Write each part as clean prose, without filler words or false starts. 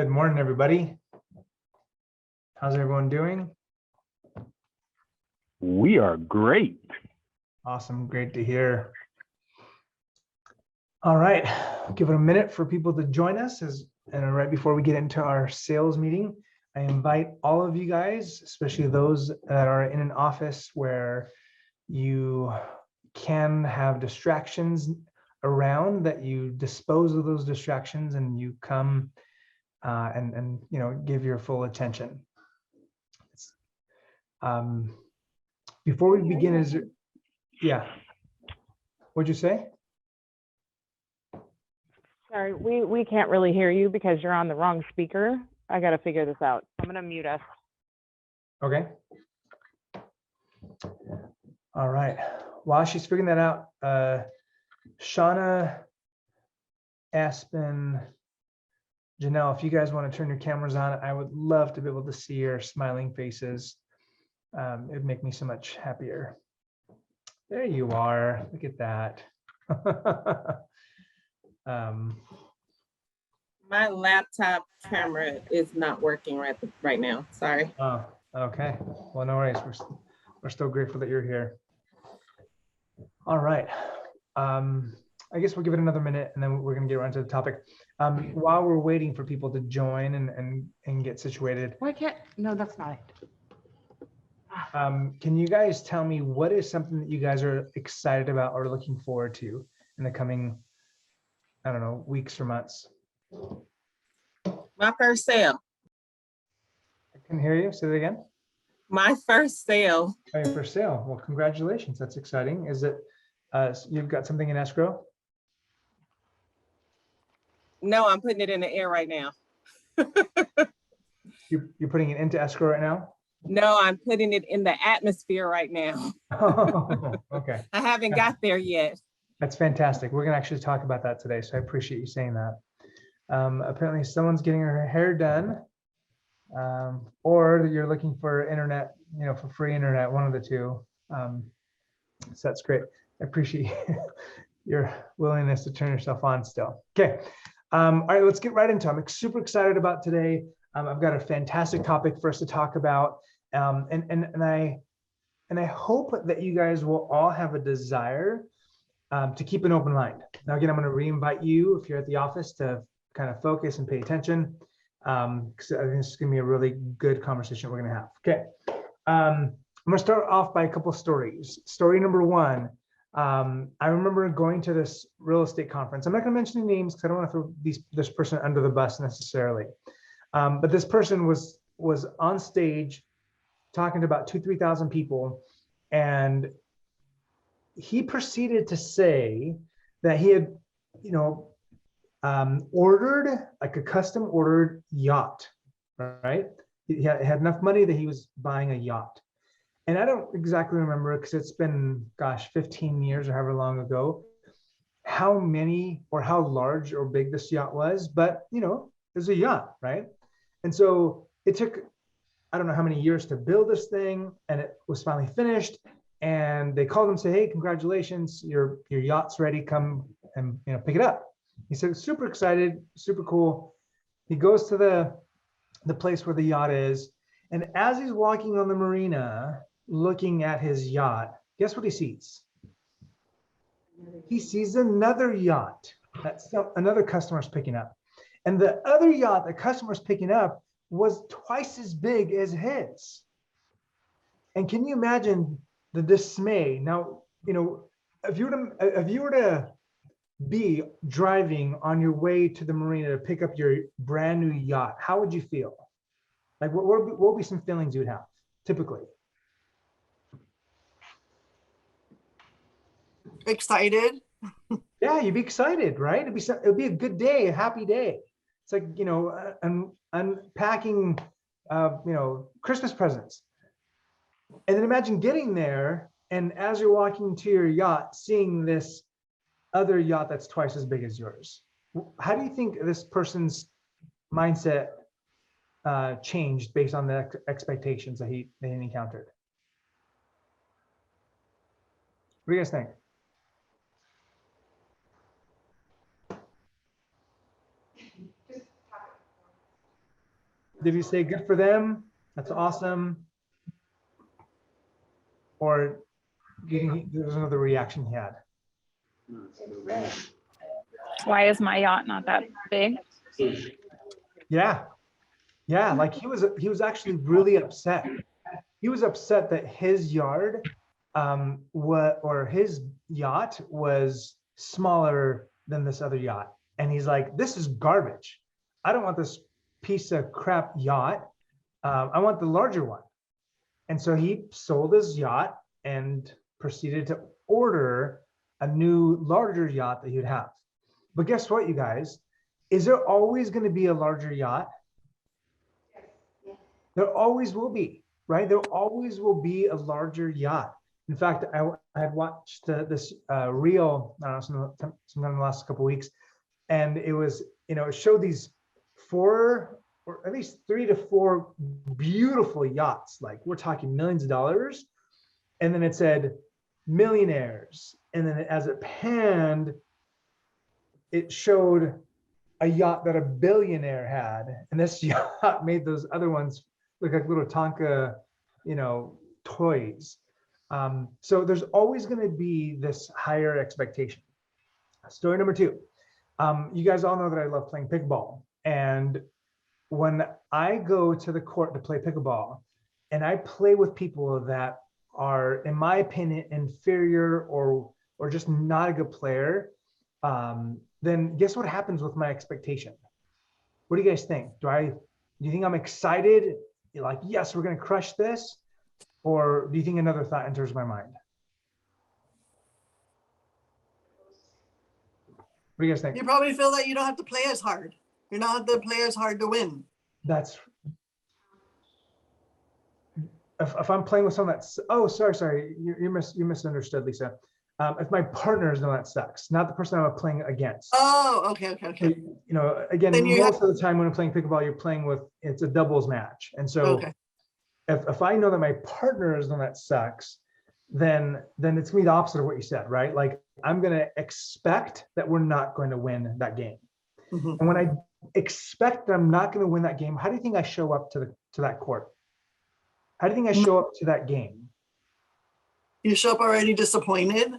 Good morning, everybody. How's everyone doing? We are great. Awesome, great to hear. All right, give it a minute for people to join us and right before we get into our sales meeting, I invite all of you guys, especially those that are in an office where you can have distractions around, that you dispose of those distractions and you come and give your full attention. Before we begin, what'd you say? Sorry, we can't really hear you because you're on the wrong speaker. I got to figure this out. I'm going to mute us. Okay. All right. While she's figuring that out, Shauna, Aspen, Janelle, if you guys want to turn your cameras on, I would love to be able to see your smiling faces. It'd make me so much happier. There you are. Look at that. My laptop camera is not working right now. Sorry. Oh, okay. Well, no worries. We're still grateful that you're here. All right. I guess we'll give it another minute and then we're going to get right into the topic. While we're waiting for people to join and get situated. Why can't? No, that's not it. Can you guys tell me what is something that you guys are excited about or looking forward to in the coming, I don't know, weeks or months? My first sale. I can hear you. Say that again. My first sale. Oh, your first sale. Well, congratulations. That's exciting. Is it, you've got something in escrow? No, I'm putting it in the air right now. You're putting it into escrow right now? No, I'm putting it in the atmosphere right now. Oh, okay. I haven't got there yet. That's fantastic. We're going to actually talk about that today. So I appreciate you saying that. Apparently someone's getting her hair done, or you're looking for internet, for free internet, one of the two. So that's great. I appreciate your willingness to turn yourself on still. Okay. All right, let's get right into it. I'm super excited about today. I've got a fantastic topic for us to talk about. And I hope that you guys will all have a desire to keep an open mind. Now, again, I'm going to re-invite you if you're at the office to kind of focus and pay attention, because I think this is going to be a really good conversation we're going to have. Okay. I'm going to start off by a couple of stories. Story number one. I remember going to this real estate conference. I'm not going to mention any names because I don't want to throw this person under the bus necessarily. But this person was on stage talking to about 2,000-3,000 people, and he proceeded to say that he had, ordered like a custom ordered yacht, right? He had enough money that he was buying a yacht. And I don't exactly remember because it's been, 15 years or however long ago, how many or how large or big this yacht was, but it's a yacht, right? And so it took, I don't know how many years to build this thing, and it was finally finished. And they called him and said, "Hey, congratulations, your yacht's ready. Come and pick it up." He said, super excited, super cool. He goes to the place where the yacht is, and as he's walking on the marina, looking at his yacht, guess what he sees? He sees another yacht that another customer's picking up. And the other yacht the customer's picking up was twice as big as his. And can you imagine the dismay? Now, if you were to be driving on your way to the marina to pick up your brand new yacht, how would you feel? Like, what would be some feelings you'd have typically? Excited. Yeah, you'd be excited, right? It'd be a good day, a happy day. It's like, unpacking, Christmas presents. And then imagine getting there, and as you're walking to your yacht, seeing this other yacht that's twice as big as yours. How do you think this person's mindset changed based on the expectations that they encountered? What do you guys think? Did he say good for them? That's awesome. Or do you think there was another reaction he had? Why is my yacht not that big? Yeah. Yeah, like he was actually really upset. He was upset that his yard or his yacht was smaller than this other yacht. And he's like, this is garbage. I don't want this piece of crap yacht. I want the larger one. And so he sold his yacht and proceeded to order a new larger yacht that he'd have. But guess what, you guys? Is there always going to be a larger yacht? There always will be, right? There always will be a larger yacht. In fact, I had watched this reel, I don't know, sometime in the last couple of weeks, and it was, it showed these 4 or at least 3 to 4 beautiful yachts. Like we're talking millions of dollars. And then it said millionaires. And then as it panned, it showed a yacht that a billionaire had. And this yacht made those other ones look like little Tonka, toys. So there's always going to be this higher expectation. Story number 2. You guys all know that I love playing pickleball. And when I go to the court to play pickleball and I play with people that are, in my opinion, inferior or just not a good player, then guess what happens with my expectation? What do you guys think? Do you think I'm excited? You're like, yes, we're going to crush this? Or do you think another thought enters my mind? What do you guys think? You probably feel that you don't have to play as hard. You're not have to play as hard to win. If I'm playing with someone that's, sorry, you misunderstood, Lisa. If my partner is the one that sucks, not the person I'm playing against. Oh, okay. Again, Then most of the time when I'm playing pickleball, you're playing with, it's a doubles match. And so Okay. if I know that my partner is the one that sucks, then it's gonna be the opposite of what you said, right? Like I'm gonna expect that we're not going to win that game. Mhm. And when I expect that I'm not going to win that game, how do you think I show up to that court? How do you think I show up to that game? You show up already disappointed.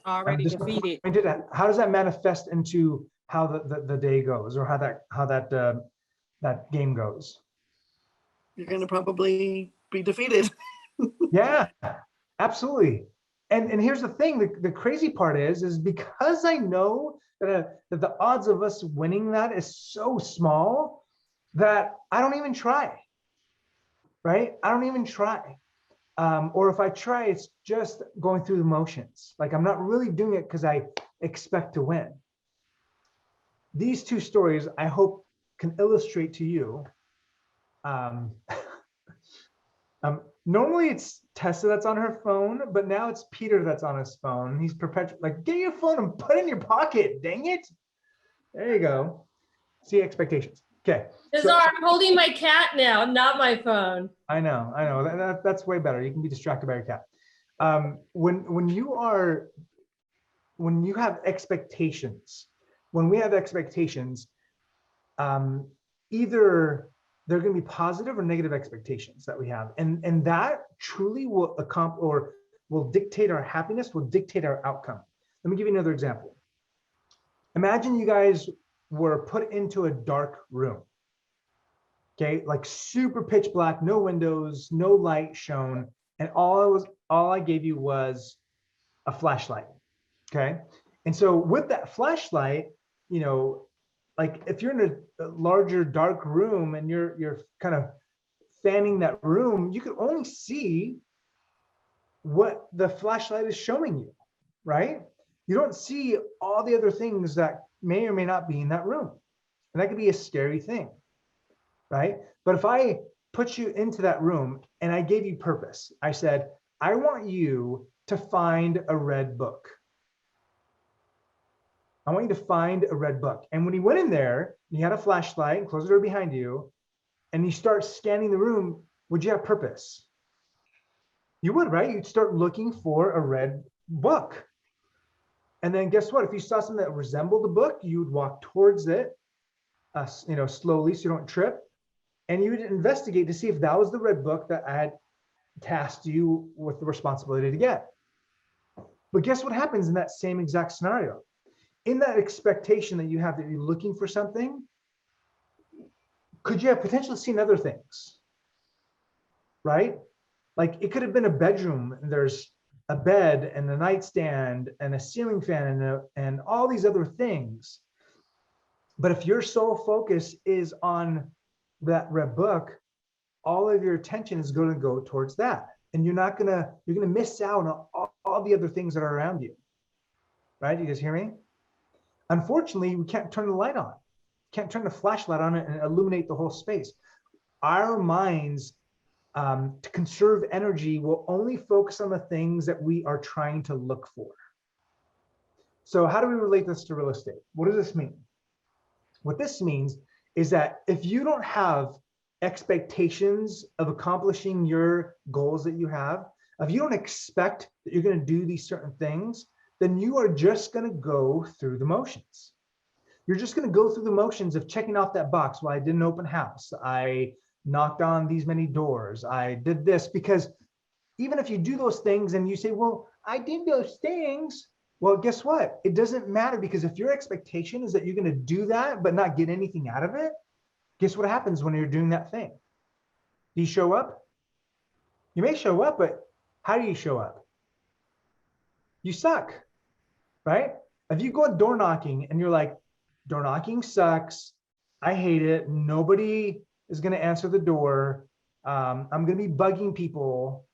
Already I'm defeated. disappointed. How does that manifest into how the day goes, or how that game goes? You're going to probably be defeated. Yeah, absolutely. And here's the thing: the crazy part is because I know that the odds of us winning that is so small that I don't even try. Right? I don't even try. Or if I try, it's just going through the motions. Like I'm not really doing it because I expect to win. These 2 stories, I hope, can illustrate to you. Normally it's Tessa that's on her phone, but now it's Peter that's on his phone. He's perpetually like, get your phone and put it in your pocket, dang it. There you go. See expectations. Okay. Cesar, I'm holding my cat now, not my phone. I know. That's way better. You can be distracted by your cat. When you have expectations, when we have expectations, either they're going to be positive or negative expectations that we have, and that truly will accomplish or will dictate our happiness, will dictate our outcome. Let me give you another example. Imagine you guys were put into a dark room. Okay, like super pitch black, no windows, no light shown, and all I gave you was a flashlight. Okay, and so with that flashlight, like if you're in a larger dark room and you're kind of fanning that room, you can only see what the flashlight is showing you, right? You don't see all the other things that may or may not be in that room, and that could be a scary thing. Right? But if I put you into that room and I gave you purpose, I said, I want you to find a red book. I want you to find a red book. And when you went in there, you had a flashlight and closed the door behind you, and you start scanning the room, would you have purpose? You would, right? You'd start looking for a red book. And then guess what? If you saw something that resembled the book, you would walk towards it, slowly so you don't trip. and you would investigate to see if that was the red book that I had tasked you with the responsibility to get. But guess what happens in that same exact scenario? In that expectation that you have that you're looking for something, could you have potentially seen other things? Right? Like it could have been a bedroom and there's a bed and a nightstand and a ceiling fan and all these other things. But if your sole focus is on that red book, all of your attention is going to go towards that. And you're going to miss out on all the other things that are around you. Right? You guys hear me? Unfortunately, we can't turn the light on. Can't turn the flashlight on and illuminate the whole space. Our minds, to conserve energy, will only focus on the things that we are trying to look for. So how do we relate this to real estate? What does this mean? What this means is that if you don't have expectations of accomplishing your goals that you have, if you don't expect that you're going to do these certain things, then you are just going to go through the motions. You're just going to go through the motions of checking off that box. Well, I did an open house. I knocked on these many doors. I did this, because even if you do those things and you say, well, I did those things. Well, guess what? It doesn't matter, because if your expectation is that you're going to do that, but not get anything out of it, guess what happens when you're doing that thing? Do you show up? You may show up, but how do you show up? You suck, right? If you go door knocking and you're like, door knocking sucks, I hate it, nobody is going to answer the door, I'm going to be bugging people,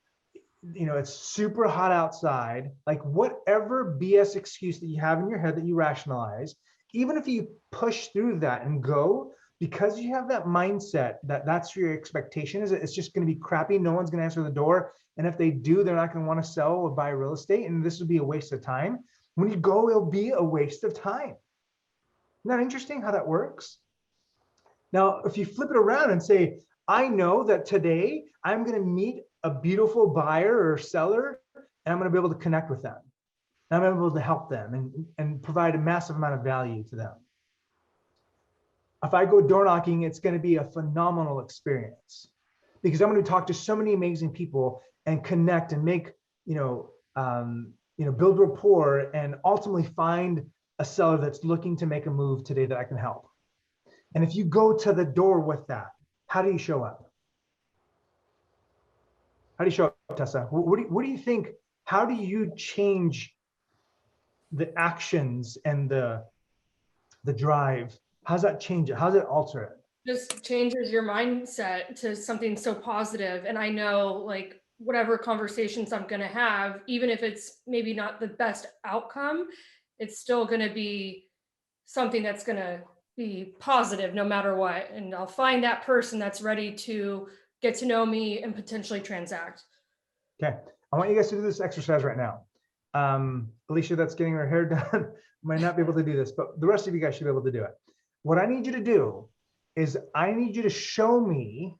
you know, it's super hot outside, like whatever BS excuse that you have in your head that you rationalize, even if you push through that and go, because you have that mindset that that's your expectation, is it's just going to be crappy, no one's going to answer the door, and if they do, they're not going to want to sell or buy real estate, and this would be a waste of time. When you go, it'll be a waste of time. Isn't that interesting how that works? Now, if you flip it around and say, I know that today I'm going to meet a beautiful buyer or seller, and I'm going to be able to connect with them. And I'm going to be able to help them and provide a massive amount of value to them. If I go door knocking, it's going to be a phenomenal experience, because I'm going to talk to so many amazing people and connect and make, build rapport and ultimately find a seller that's looking to make a move today that I can help. And if you go to the door with that, how do you show up? How do you show up, Tessa? What do you think? How do you change the actions and the drive? How's that change it? How does it alter it? Just changes your mindset to something so positive. And I know, like, whatever conversations I'm going to have, even if it's maybe not the best outcome, it's still going to be something that's going to be positive no matter what. And I'll find that person that's ready to get to know me and potentially transact. Okay. I want you guys to do this exercise right now. Alicia, that's getting her hair done, might not be able to do this, but the rest of you guys should be able to do it. What I need you to do is I need you to show me,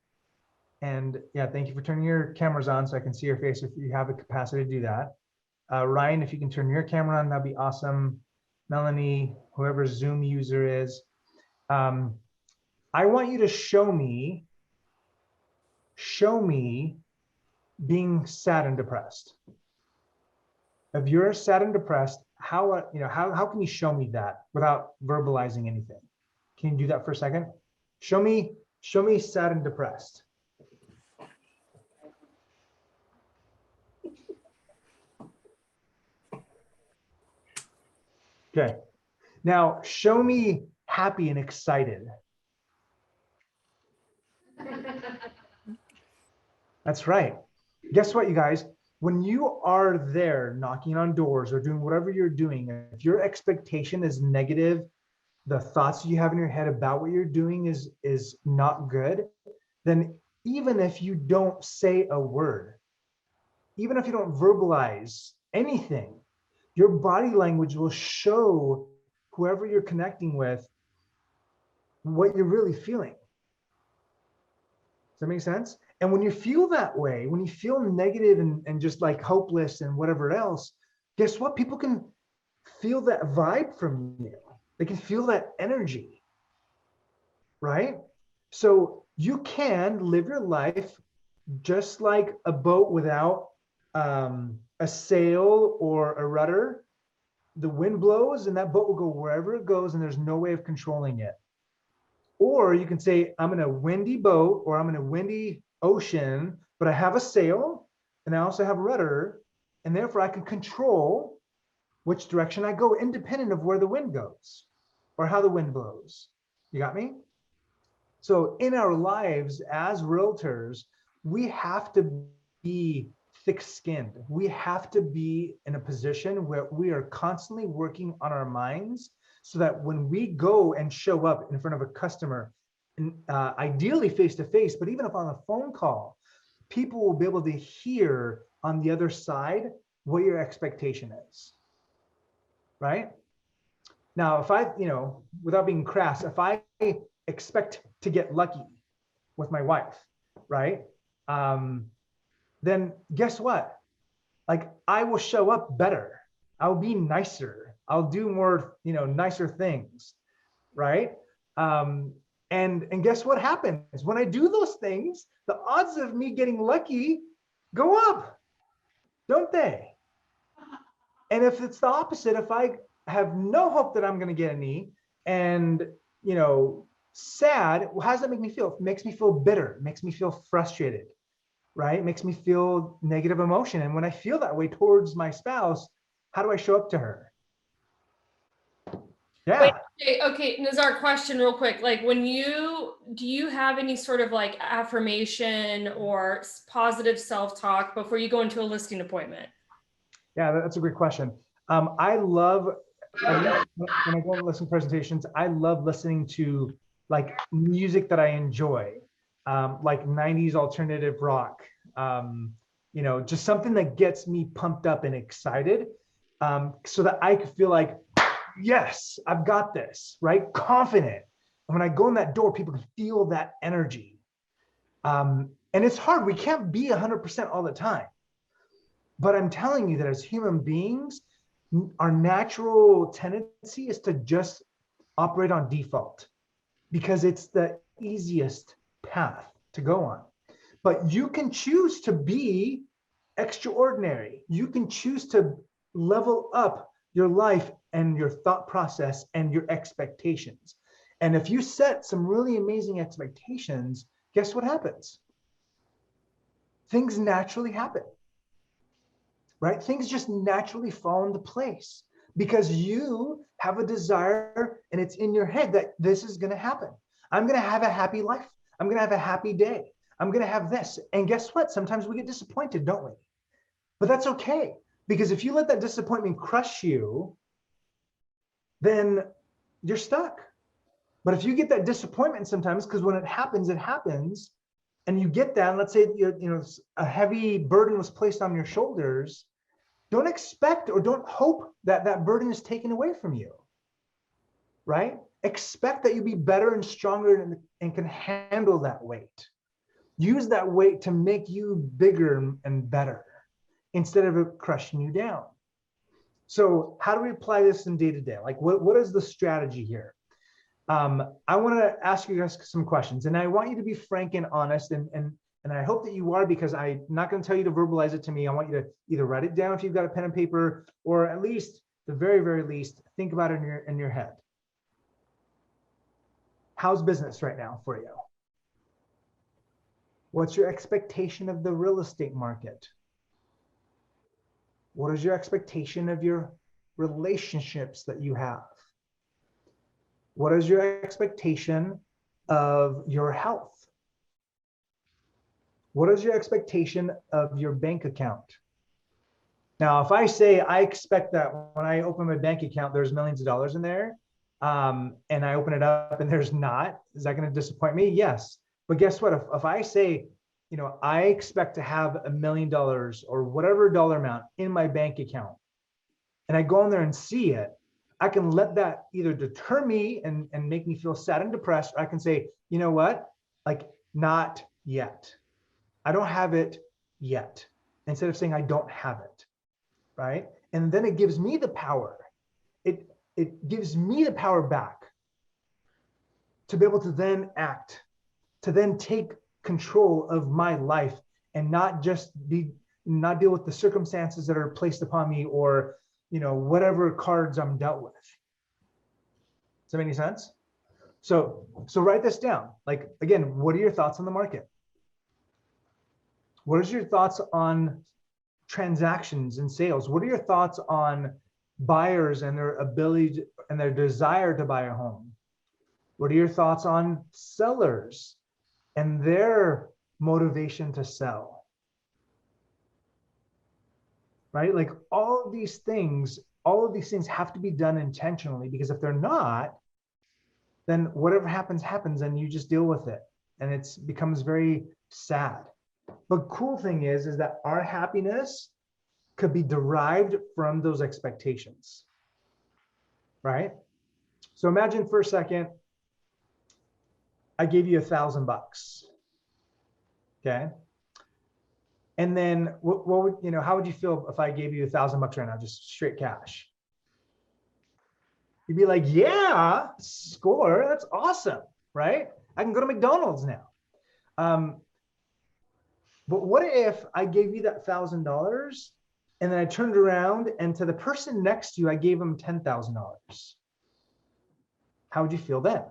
and yeah, thank you for turning your cameras on so I can see your face if you have the capacity to do that. Ryan, if you can turn your camera on, that'd be awesome. Melanie, whoever Zoom user is. I want you to show me being sad and depressed. If you're sad and depressed, how can you show me that without verbalizing anything? Can you do that for a second? Show me sad and depressed. Okay. Now show me happy and excited. That's right. Guess what, you guys? When you are there knocking on doors or doing whatever you're doing, if your expectation is negative, the thoughts you have in your head about what you're doing is not good, then even if you don't say a word, even if you don't verbalize anything, your body language will show whoever you're connecting with what you're really feeling. Does that make sense? And when you feel that way, when you feel negative and just like hopeless and whatever else, guess what? People can feel that vibe from you. They can feel that energy, right? So You can live your life just like a boat without a sail or a rudder. The wind blows and that boat will go wherever it goes and there's no way of controlling it. Or you can say, I'm in a windy boat or I'm in a windy ocean, but I have a sail and I also have a rudder, and therefore I can control which direction I go independent of where the wind goes or how the wind blows. You got me? So in our lives as realtors, we have to be thick-skinned. We have to be in a position where we are constantly working on our minds so that when we go and show up in front of a customer, ideally face-to-face, but even if on a phone call, people will be able to hear on the other side what your expectation is, right? Now, if I, without being crass, if I expect to get lucky with my wife, right? Then guess what? Like, I will show up better. I'll be nicer. I'll do more, nicer things, right? And guess what happens? When I do those things, the odds of me getting lucky go up, don't they? And if it's the opposite, if I have no hope that I'm going to get any and, sad, well, how does that make me feel? It makes me feel bitter, it makes me feel frustrated, right? It makes me feel negative emotion. And when I feel that way towards my spouse, how do I show up to her? Yeah. Wait, okay, Nazar, question real quick. Like do you have any sort of like affirmation or positive self-talk before you go into a listing appointment? Yeah, that's a great question. I love, when I go and listen to presentations, I love listening to like music that I enjoy, like 90s alternative rock, just something that gets me pumped up and excited, so that I could feel like, yes, I've got this, right? Confident. And when I go in that door, people can feel that energy. And it's hard. We can't be 100% all the time. But I'm telling you that as human beings, our natural tendency is to just operate on default because it's the easiest path to go on. But you can choose to be extraordinary. You can choose to level up your life and your thought process and your expectations. And if you set some really amazing expectations, guess what happens? Things naturally happen, right? Things just naturally fall into place because you have a desire and it's in your head that this is going to happen. I'm going to have a happy life. I'm going to have a happy day. I'm going to have this. And guess what? Sometimes we get disappointed, don't we? But that's okay. Because if you let that disappointment crush you, then you're stuck. But if you get that disappointment sometimes, because when it happens, and you get that, and let's say a heavy burden was placed on your shoulders, don't expect or don't hope that that burden is taken away from you, right? Expect that you'll be better and stronger and can handle that weight. Use that weight to make you bigger and better, instead of it crushing you down. So how do we apply this in day-to-day? Like what is the strategy here? I want to ask you guys some questions, and I want you to be frank and honest, and I hope that you are, because I'm not going to tell you to verbalize it to me. I want you to either write it down if you've got a pen and paper, or at least, the very, very least, think about it in your head. How's business right now for you? What's your expectation of the real estate market? What is your expectation of your relationships that you have? What is your expectation of your health? What is your expectation of your bank account? Now, if I say I expect that when I open my bank account, there's millions of dollars in there, and I open it up and there's not, is that going to disappoint me? Yes. But guess what? If I say, I expect to have $1 million or whatever dollar amount in my bank account, and I go in there and see it, I can let that either deter me and make me feel sad and depressed, or I can say, you know what? Like, not yet. I don't have it yet. Instead of saying I don't have it, right? And then it gives me the power. It gives me the power back to be able to then act, to then take control of my life and not deal with the circumstances that are placed upon me, or, whatever cards I'm dealt with. Does that make any sense? So write this down. Like, again, what are your thoughts on the market? What is your thoughts on transactions and sales? What are your thoughts on buyers and their ability and their desire to buy a home? What are your thoughts on sellers and their motivation to sell? Right? Like all of these things have to be done intentionally, because if they're not, then whatever happens, and you just deal with it. And it becomes very sad. But cool thing is that our happiness could be derived from those expectations, right? So imagine for a second, I gave you $1,000, okay? And then what would, how would you feel if I gave you $1,000 right now, just straight cash? You'd be like, yeah, score, that's awesome, right? I can go to McDonald's now. But what if I gave you that $1,000 and then I turned around and to the person next to you, I gave them $10,000? How would you feel then?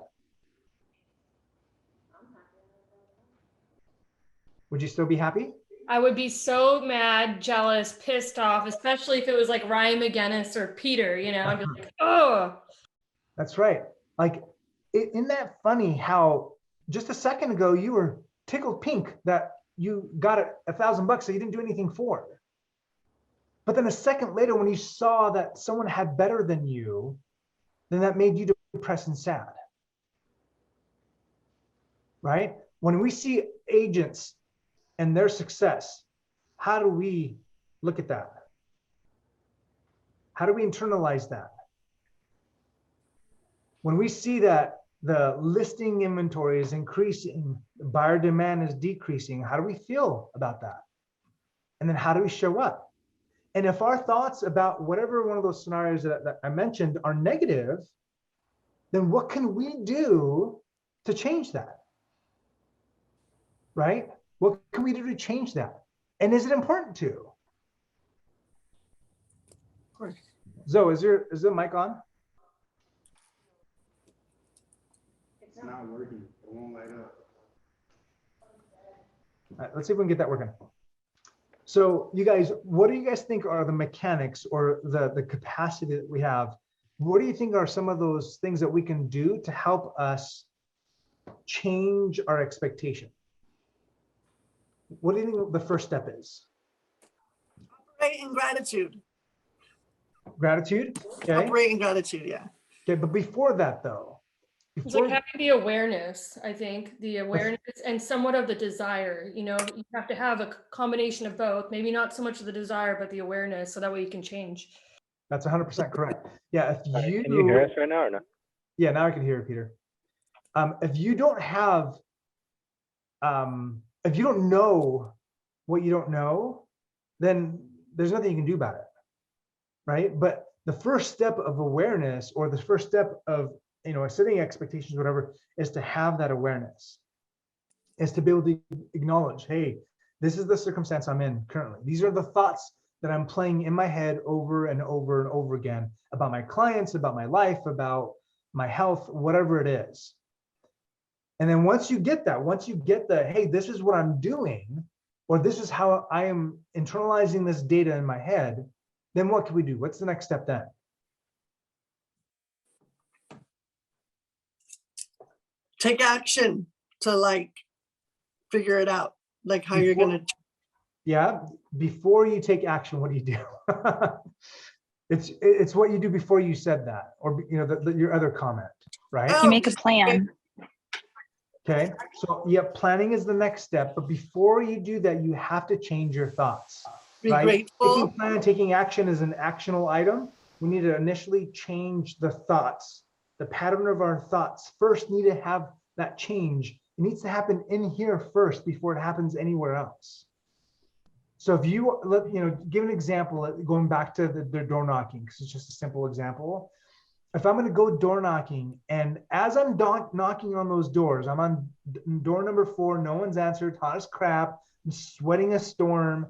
Would you still be happy? I would be so mad, jealous, pissed off, especially if it was like Ryan McGinnis or Peter, I'd be like, oh. That's right. Like, isn't that funny how just a second ago you were tickled pink that you got $1,000 that you didn't do anything for. But then a second later, when you saw that someone had better than you, then that made you depressed and sad. Right? When we see agents and their success, how do we look at that? How do we internalize that? When we see that the listing inventory is increasing, buyer demand is decreasing, how do we feel about that? And then how do we show up? And if our thoughts about whatever one of those scenarios that I mentioned are negative, then what can we do to change that? Right? What can we do to change that? And is it important to? Of course. Zoe, is the mic on? It's not working. It won't light up. All right, let's see if we can get that working. So you guys, what do you guys think are the mechanics or the capacity that we have? What do you think are some of those things that we can do to help us change our expectation? What do you think the first step is? Operate in gratitude. Gratitude? Okay. Operate in gratitude, yeah. Okay, but before that though, It's like having the awareness, I think, the awareness and somewhat of the desire, you have to have a combination of both, maybe not so much of the desire, but the awareness, so that way you can change. That's 100% correct. Yeah, Can you hear us right now or no? Yeah, now I can hear it, Peter. If you don't have, if you don't know what you don't know, then there's nothing you can do about it, right? But the first step of awareness, or the first step of setting expectations, whatever, is to have that awareness, is to be able to acknowledge, hey, this is the circumstance I'm in currently. These are the thoughts that I'm playing in my head over and over and over again about my clients, about my life, about my health, whatever it is. And then once you get the, hey, this is what I'm doing, or this is how I am internalizing this data in my head, then what can we do? What's the next step then? Take action to figure it out, how you're gonna. Yeah, before you take action, what do you do? It's what you do before you said that, or your other comment, right? You make a plan. Okay, so yeah, planning is the next step, but before you do that, you have to change your thoughts. Be right? grateful. Taking plan and taking action is an actionable item. We need to initially change the thoughts. The pattern of our thoughts first need to have that change. It needs to happen in here first before it happens anywhere else. So if you give an example, going back to the door knocking, because it's just a simple example. if I'm going to go door knocking, and as I'm knocking on those doors, I'm on door number 4, no one's answered, hot as crap, I'm sweating a storm.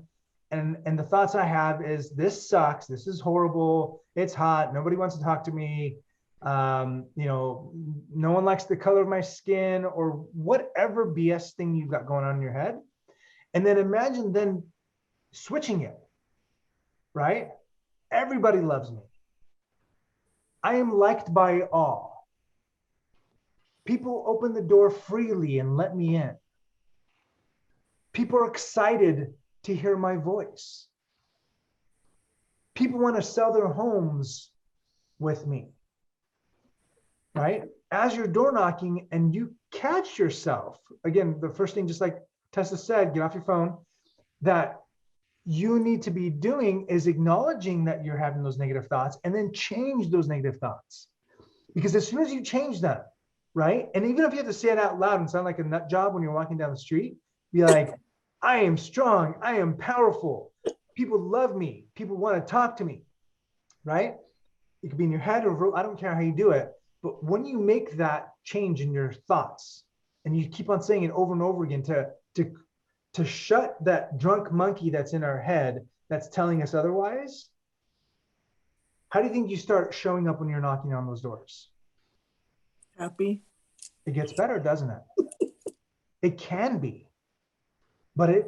And the thoughts I have is, this sucks. This is horrible. It's hot. Nobody wants to talk to me. You know, no one likes the color of my skin, or whatever BS thing you've got going on in your head. And then imagine then switching it, right? Everybody loves me. I am liked by all. People open the door freely and let me in. People are excited to hear my voice. People want to sell their homes with me, right? As you're door knocking and you catch yourself, again, the first thing, just like Tessa said, get off your phone, that you need to be doing is acknowledging that you're having those negative thoughts, and then change those negative thoughts. Because as soon as you change them, right? And even if you have to say it out loud and sound like a nut job when you're walking down the street, be like, I am strong, I am powerful, people love me, people want to talk to me, right? It could be in your head or I don't care how you do it. But when you make that change in your thoughts and you keep on saying it over and over again to shut that drunk monkey that's in our head that's telling us otherwise, how do you think you start showing up when you're knocking on those doors? Happy. It gets better, doesn't it? It can be. But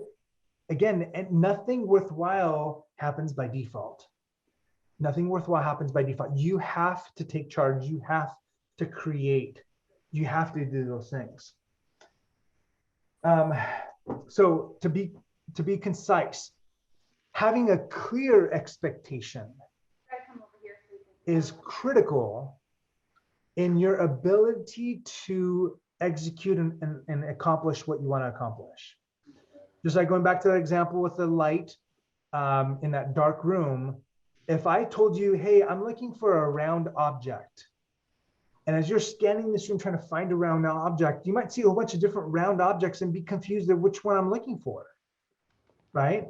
again, nothing worthwhile happens by default. Nothing worthwhile happens by default. You have to take charge. You have to create. You have to do those things. So to be concise, having a clear expectation is critical in your ability to execute and accomplish what you want to accomplish. Just like going back to that example with the light in that dark room, if I told you, hey, I'm looking for a round object, and as you're scanning this room trying to find a round object, you might see a whole bunch of different round objects and be confused of which one I'm looking for, right?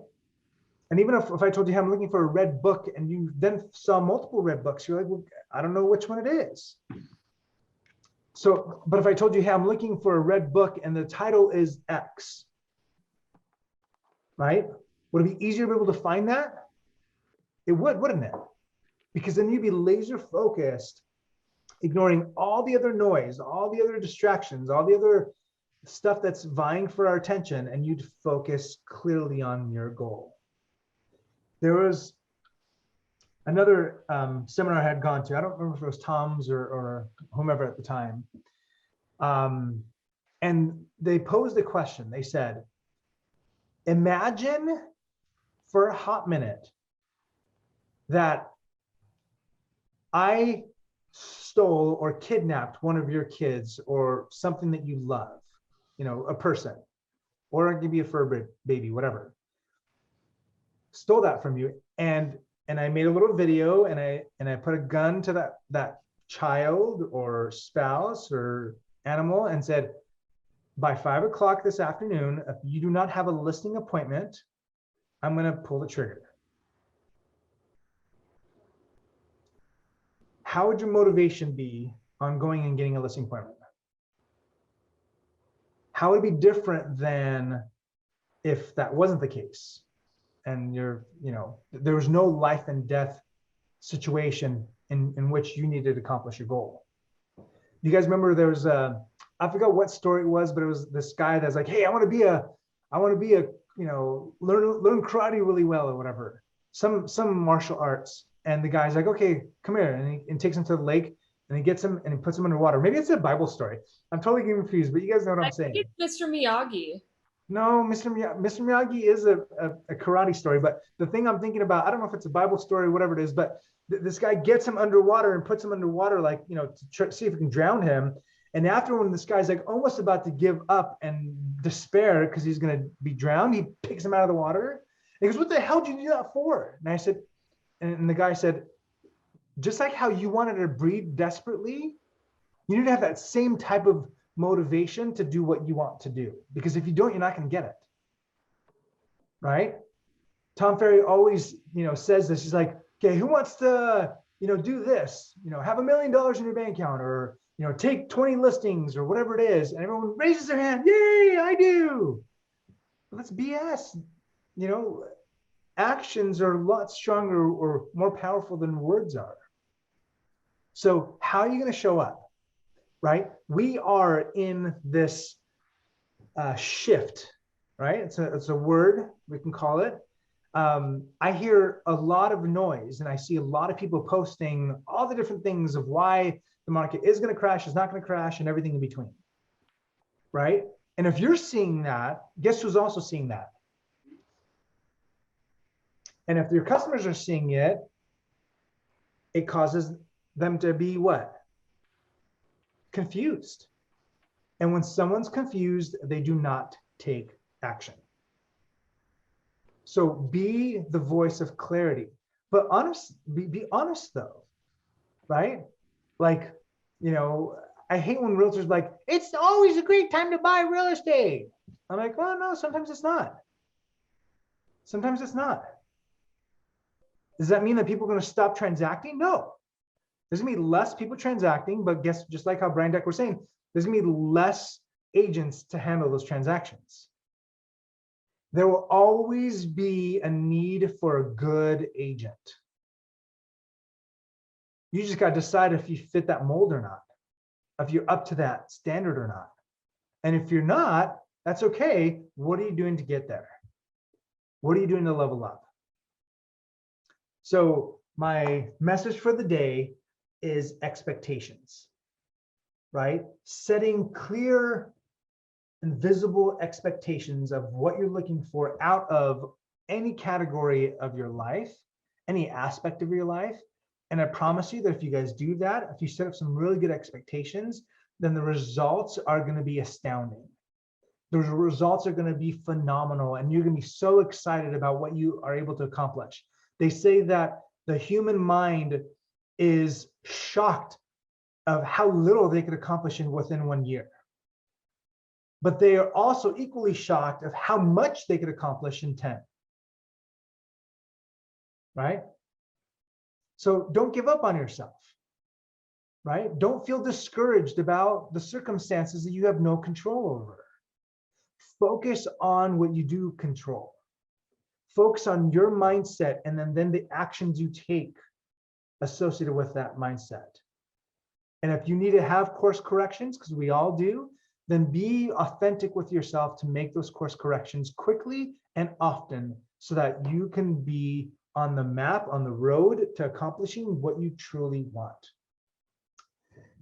And even if I told you, hey, I'm looking for a red book, and you then saw multiple red books, you're like, well, I don't know which one it is. So, but if I told you, hey, I'm looking for a red book and the title is X, right? Would it be easier to be able to find that? It would, wouldn't it? Because then you'd be laser focused, ignoring all the other noise, all the other distractions, all the other stuff that's vying for our attention, and you'd focus clearly on your goal. There was another seminar I had gone to. I don't remember if it was Tom's or whomever at the time. And they posed a question. They said, imagine for a hot minute that I stole or kidnapped one of your kids or something that you love, you know, a person, or I'll give you a fur baby, whatever. Stole that from you, and I made a little video, and I put a gun to that child or spouse or animal and said, by 5 o'clock this afternoon, if you do not have a listing appointment, I'm going to pull the trigger. How would your motivation be on going and getting a listing appointment? How would it be different than if that wasn't the case? And there was no life and death situation in which you needed to accomplish your goal. You guys remember there was I forgot what story it was, but it was this guy that's like, hey, I want to be a, learn karate really well or whatever, some martial arts. And the guy's like, okay, come here. And he takes him to the lake, and he gets him and he puts him underwater. Maybe it's a Bible story. I'm totally getting confused, but you guys know what I'm saying. I think it's Mr. Miyagi. No, Mr. Miyagi is a karate story, but the thing I'm thinking about, I don't know if it's a Bible story or whatever it is, but this guy gets him underwater and puts him underwater, like, to see if he can drown him. And after, when this guy's like almost about to give up and despair because he's going to be drowned, he picks him out of the water. And he goes, what the hell did you do that for? And I said, and the guy said, just like how you wanted to breathe desperately, you need to have that same type of motivation to do what you want to do. Because if you don't, you're not going to get it. Right? Tom Ferry always, says this. He's like, okay, who wants to do this, have $1 million in your bank account, or, take 20 listings or whatever it is. And everyone raises their hand. Yay, I do. But that's BS. Actions are a lot stronger or more powerful than words are. So how are you going to show up, right? We are in this shift, right? It's a word, we can call it. I hear a lot of noise, and I see a lot of people posting all the different things of why the market is going to crash, is not going to crash, and everything in between, right? And if you're seeing that, guess who's also seeing that? And if your customers are seeing it, it causes them to be what? Confused. And when someone's confused, they do not take action. So be the voice of clarity, but be honest though, right? Like, I hate when realtors like, it's always a great time to buy real estate. I'm like, well, no, sometimes it's not. Sometimes it's not. Does that mean that people are going to stop transacting? No. There's going to be less people transacting, but guess, just like how Brian Deck was saying, there's going to be less agents to handle those transactions. There will always be a need for a good agent. You just got to decide if you fit that mold or not, if you're up to that standard or not. And if you're not, that's okay. What are you doing to get there? What are you doing to level up? So my message for the day is expectations, right? Setting clear and visible expectations of what you're looking for out of any category of your life, any aspect of your life. And I promise you that if you guys do that, if you set up some really good expectations, then the results are going to be astounding. The results are going to be phenomenal, and you're going to be so excited about what you are able to accomplish. They say that the human mind is shocked of how little they could accomplish within 1 year. But they are also equally shocked of how much they could accomplish in 10. Right? So don't give up on yourself. Right? Don't feel discouraged about the circumstances that you have no control over. Focus on what you do control. Focus on your mindset, and then the actions you take associated with that mindset. And if you need to have course corrections, because we all do, then be authentic with yourself to make those course corrections quickly and often so that you can be on the map, on the road to accomplishing what you truly want.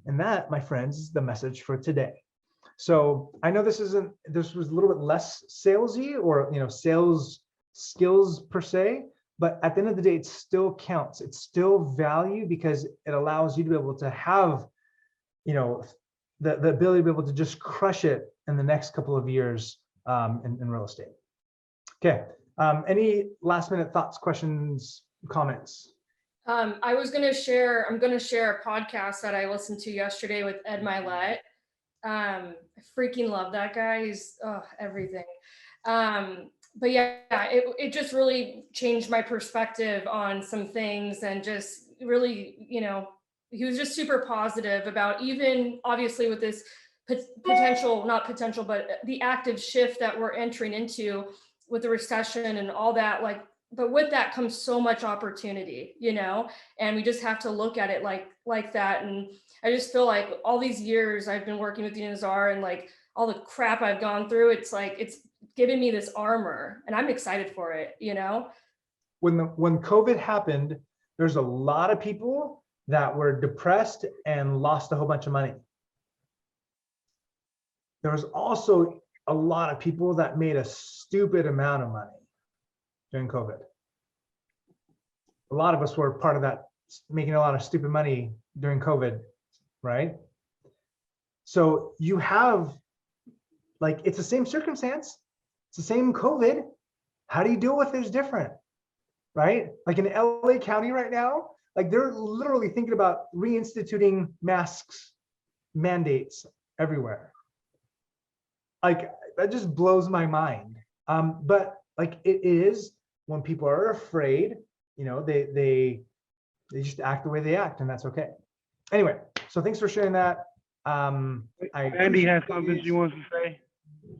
And that, my friends, is the message for today. So I know this was a little bit less salesy or sales skills per se, but at the end of the day, it still counts. It's still value because it allows you to be able to have, the ability to be able to just crush it in the next couple of years in real estate. Okay. Any last minute thoughts, questions, comments? I'm going to share a podcast that I listened to yesterday with Ed Milet. I freaking love that guy. He's everything. But yeah, it just really changed my perspective on some things, and just really, he was just super positive about, even obviously with this potential, not potential, but the active shift that we're entering into with the recession and all that, but with that comes so much opportunity, and we just have to look at it like that. And I just feel like all these years I've been working with Dina Zar, and all the crap I've gone through, it's given me this armor, and I'm excited for it, When COVID happened, there's a lot of people that were depressed and lost a whole bunch of money. There was also a lot of people that made a stupid amount of money during COVID. A lot of us were part of that, making a lot of stupid money during COVID, right? So you have, it's the same circumstance, it's the same COVID. How do you deal with it is different, right? Like in LA County right now, they're literally thinking about reinstituting masks, mandates everywhere. That just blows my mind. But it is, when people are afraid, they they just act the way they act, and that's okay. Anyway, so thanks for sharing that. Andy has something she wants to say.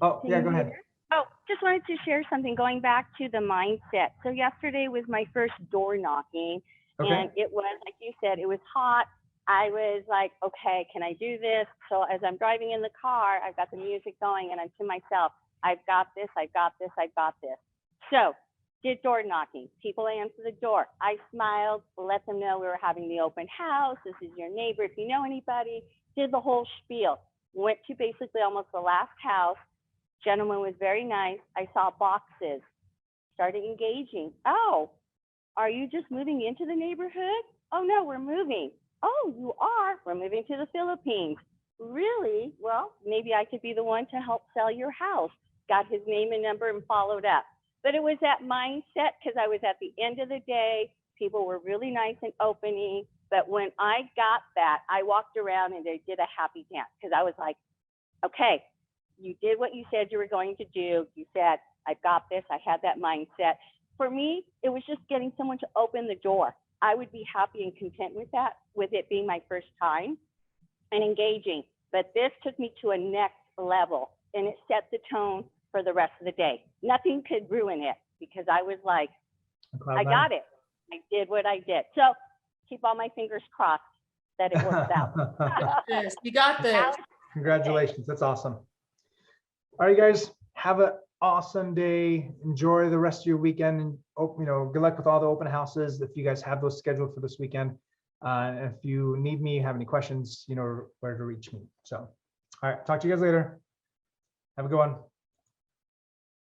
Oh, yeah, go ahead. Oh, just wanted to share something going back to the mindset. So yesterday was my first door knocking, Okay. and it was, like you said, it was hot. I was like, okay, can I do this? So as I'm driving in the car, I've got the music going and I'm to myself, I've got this, I've got this, I've got this. So did door knocking. People answer the door. I smiled, let them know we were having the open house. This is your neighbor. If you know anybody, did the whole spiel. Went to basically almost the last house. Gentleman was very nice. I saw boxes, started engaging. Oh, are you just moving into the neighborhood? Oh no, we're moving. Oh, you are? We're moving to the Philippines. Really? Well, maybe I could be the one to help sell your house. Got his name and number and followed up. But it was that mindset, because I was at the end of the day, people were really nice and opening. But when I got that, I walked around and I did a happy dance, because I was like, okay, you did what you said you were going to do. You said, I've got this. I had that mindset. For me, it was just getting someone to open the door. I would be happy and content with that, with it being my first time and engaging. But this took me to a next level, and it set the tone for the rest of the day. Nothing could ruin it, because I was like, I got it. I did what I did. So keep all my fingers crossed that it works out. Yes, you got this. Congratulations. That's awesome. All right, guys, have an awesome day. Enjoy the rest of your weekend, and good luck with all the open houses if you guys have those scheduled for this weekend. If you need me, have any questions, you know where to reach me. So, all right, talk to you guys later. Have a good one.